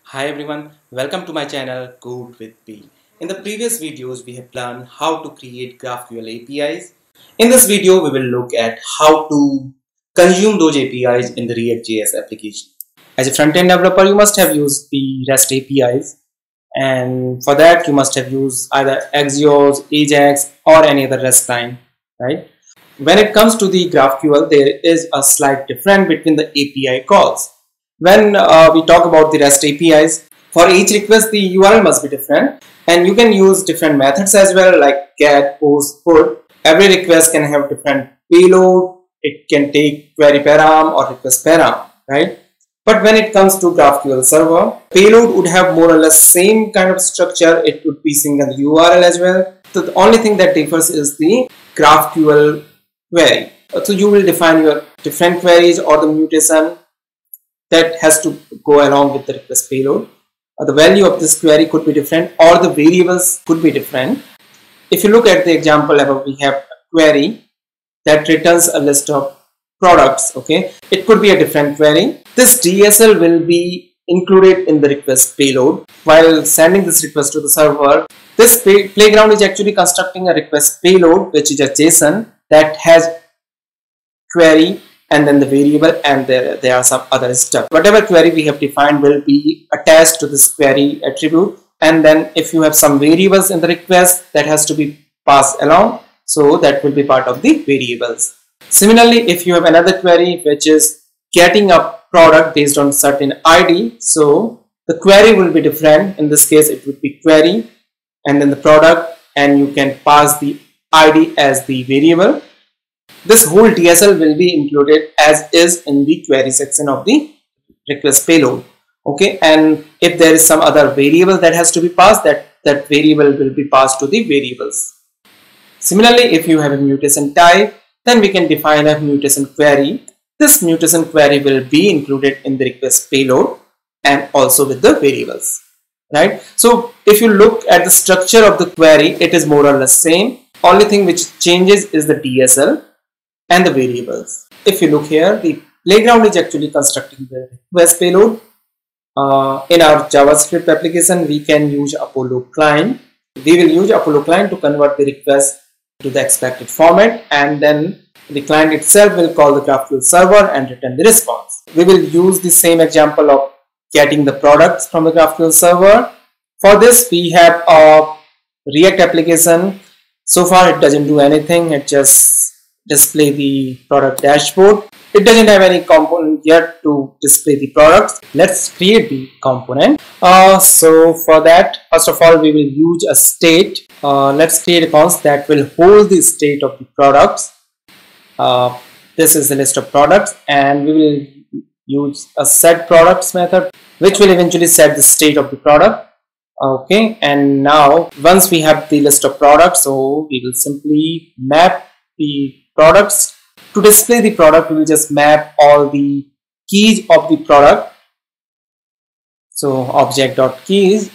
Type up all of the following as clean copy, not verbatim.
Hi everyone, welcome to my channel Code with B. In the previous videos we have learned how to create GraphQL APIs. In this video we will look at how to consume those APIs in the React.js application. As a front-end developer you must have used the REST APIs, and for that you must have used either Axios, Ajax or any other REST client, right? When it comes to the GraphQL, there is a slight difference between the API calls. When we talk about the REST APIs, for each request the URL must be different, and you can use different methods as well, like get, post, put. Every request can have different payload. It can take query param or request param, right? But when it comes to GraphQL server, payload would have more or less same kind of structure. It would be single URL as well. So the only thing that differs is the GraphQL query. So you will define your different queries or the mutation that has to go along with the request payload. The value of this query could be different, or the variables could be different. If you look at the example above, we have a query that returns a list of products. Okay, it could be a different query. This DSL will be included in the request payload. While sending this request to the server, this playground is actually constructing a request payload, which is a JSON that has query and then the variable, and there are some other stuff. Whatever query we have defined will be attached to this query attribute, and then if you have some variables in the request, that has to be passed along, so that will be part of the variables. Similarly, if you have another query which is getting a product based on certain ID, so the query will be different. In this case it would be query and then the product, and you can pass the ID as the variable. This whole DSL will be included as is in the query section of the request payload. Okay, and if there is some other variable that has to be passed, that variable will be passed to the variables. Similarly, if you have a mutation type, then we can define a mutation query. This mutation query will be included in the request payload and also with the variables, right? So if you look at the structure of the query, it is more or less same. Only thing which changes is the DSL and the variables. If you look here, the playground is actually constructing the request payload. In our JavaScript application, we can use Apollo client. We will use Apollo client to convert the request to the expected format, and then the client itself will call the GraphQL server and return the response. We will use the same example of getting the products from the GraphQL server. For this, we have a React application. So far, it doesn't do anything. It just display the product dashboard. It doesn't have any component yet to display the products. Let's create the component. So for that, first of all, we will use a state. Let's create a const that will hold the state of the products. This is the list of products, and we will use a set products method which will eventually set the state of the product. Okay, and now once we have the list of products, so we will simply map the products. To display the product, we will just map all the keys of the product. So object.keys.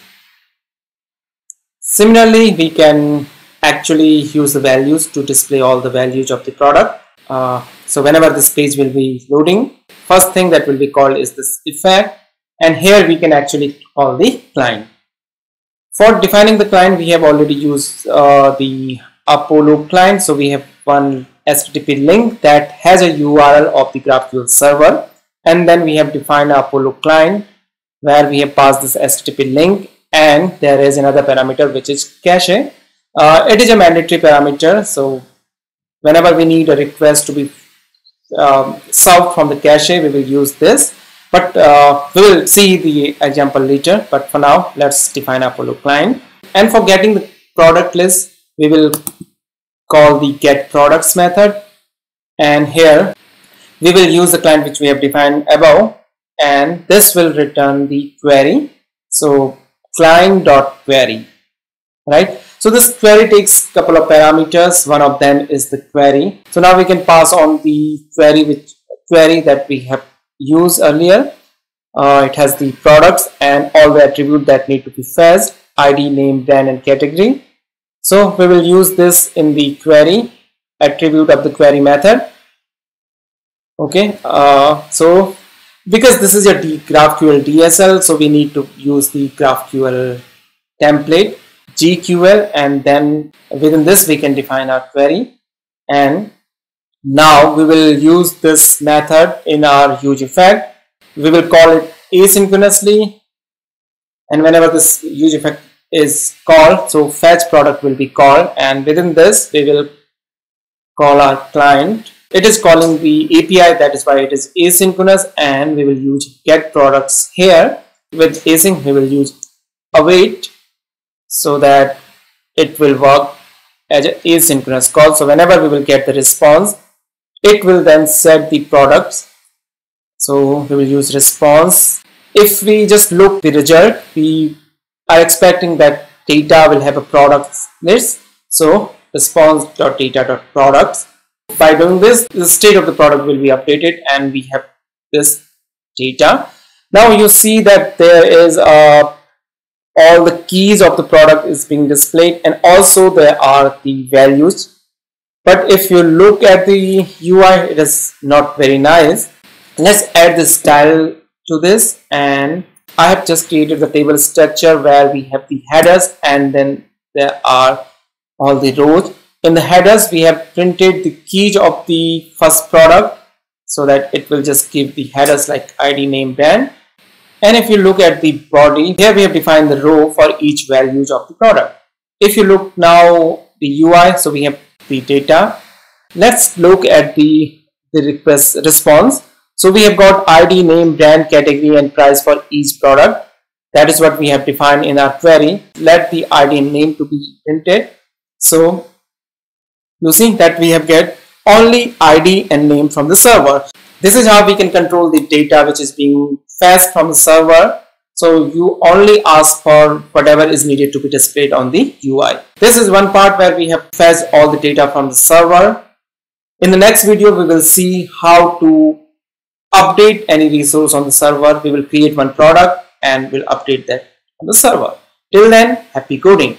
Similarly, we can actually use the values to display all the values of the product. So whenever this page will be loading, first thing that will be called is this effect, and here we can actually call the client. For defining the client, we have already used the Apollo client. So we have one HTTP link that has a URL of the GraphQL server, and then we have defined Apollo client where we have passed this HTTP link, and there is another parameter which is cache. It is a mandatory parameter, so whenever we need a request to be solved from the cache, we will use this, but we will see the example later. But for now, let's define Apollo client. And for getting the product list, we will call the get products method, and here we will use the client which we have defined above, and this will return the query. So client.query, right? So this query takes a couple of parameters. One of them is the query. So now we can pass on the query that we have used earlier. It has the products and all the attributes that need to be fetched: ID, name, brand, and category. So we will use this in the query attribute of the query method. Okay, so Because this is a GraphQL DSL, so we need to use the GraphQL template GQL, and then within this we can define our query. And now we will use this method in our huge effect. We will call it asynchronously, and whenever this huge effect is called, so fetch product will be called, and within this we will call our client. It is calling the API, that is why it is asynchronous, and we will use get products here. With async we will use await, so that it will work as an asynchronous call. So whenever we will get the response, it will then set the products. So we will use response. If we just look the result, we are expecting that data will have a products list. So response.data.products. By doing this, the state of the product will be updated and we have this data. Now you see that there is all the keys of the product is being displayed, and also there are the values. But if you look at the UI, it is not very nice. Let's add the style to this, and I have just created the table structure where we have the headers and then there are all the rows. In the headers we have printed the keys of the first product, so that it will just give the headers like ID, name, brand. And if you look at the body, here we have defined the row for each values of the product. If you look now the UI, so we have the data. Let's look at the request response. So we have got ID, name, brand, category and price for each product. That is what we have defined in our query. Let the ID and name to be printed. So you see that we have get only ID and name from the server. This is how we can control the data which is being fetched from the server. So you only ask for whatever is needed to be displayed on the UI. This is one part where we have fetched all the data from the server. In the next video, we will see how to update any resource on the server. We will create one product and we'll update that on the server. Till then, happy coding.